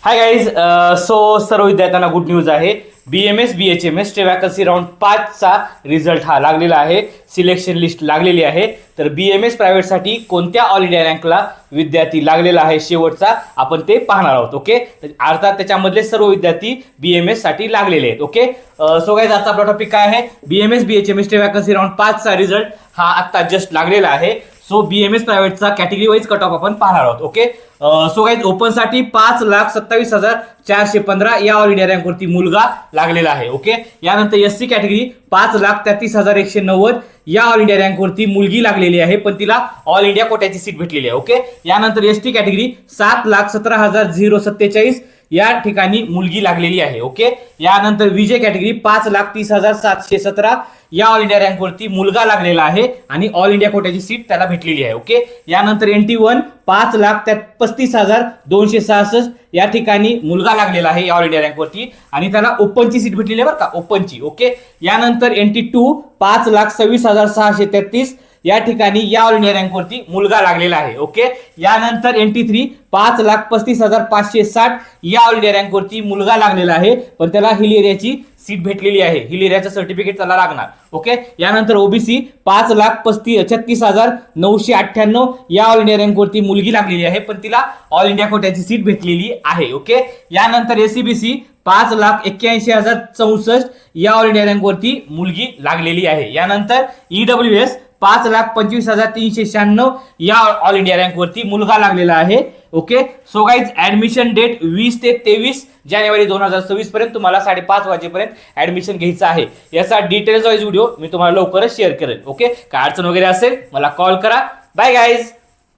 Hi guys. So सर्व विद्यार्थ्यांना good news आहे. BMS BHMS चे वॅकन्सी राऊंड 5 चा रिझल्ट हा लागलेला आहे. सिलेक्शन लिस्ट लागलेली आहे. तर BMS प्रायव्हेटसाठी कोणत्या ऑल इंडिया रँकला विद्यार्थी लागलेला आहे शेवटचा आपण ते पाहणार आहोत. ओके, अर्थात त्याच्यामधले सर्व विद्यार्थी BMS साठी लागलेले आहेत. ओके, सो गाईज आजचा आपला टॉपिक काय आहे? BMS BHMS चे वॅकन्सी राऊंड 5 चा रिझल्ट हा आता जस्ट लागलेला आहे. सो BMS प्रायव्हेटचा कॅटेगरी वाईज कट ऑफ आपण पाहणार आहोत. ओके, सो गाईज ओपन साठी 5,27,415 या ऑल इंडिया रँक वरती मुलगा लागलेला आहे. ओके, यानंतर SC कॅटेगरी 5,33,190 या ऑल इंडिया रँक वरती मुलगी लागलेली आहे, पण तिला ऑल इंडिया कोट्याची सीट भेटलेली आहे. ओके, यानंतर ST कॅटेगरी 7,17,047 या ठिकाणी मुलगी लागलेली आहे. ओके, यानंतर विजय कॅटेगरी 5,30,717 या ऑल इंडिया रँक वरती मुलगा लागलेला आहे आणि ऑल इंडिया कोट्याची सीट त्याला भेटलेली आहे. ओके, यानंतर NT1 5,35,266 या ठिकाणी मुलगा लागलेला आहे ऑल इंडिया रँक वरती आणि त्याला ओपनची सीट भेटलेली आहे बरं का, ओपनची. ओके, यानंतर NT2 5,26,633 या ठिकाणी या ऑल इंडिया रँक वरती मुलगा लागलेला आहे. ओके, यानंतर NT3 5,35,560 या ऑल इंडिया रँक वरती मुलगा लागलेला आहे, पण त्याला हिल एरियाची सीट भेटलेली आहे. हिल एरियाचं सर्टिफिकेट त्याला लागणार. ओके, यानंतर OBC 5,36,998 या ऑल इंडिया रँक वरती मुलगी लागलेली आहे, पण तिला ऑल इंडिया कोट्याची सीट भेटलेली आहे. ओके, यानंतर SCBC 5,81,064 या ऑल इंडिया रँक वरती मुलगी लागलेली आहे. यानंतर EWS 5,25,396 या ऑल इंडिया रँक वरती मुलगा लागलेला आहे. Okay, so guys admission date 20 ते 23 जानेवारी 2026 पर्यंत तुम्हाला 5:30 वाजेपर्यंत ऍडमिशन घ्यायचं आहे. याचा डिटेल्स वाईज व्हिडिओ मी तुम्हाला लवकरच शेअर करेन. ओके, काय अडचण वगैरे असेल मला कॉल करा. Bye guys.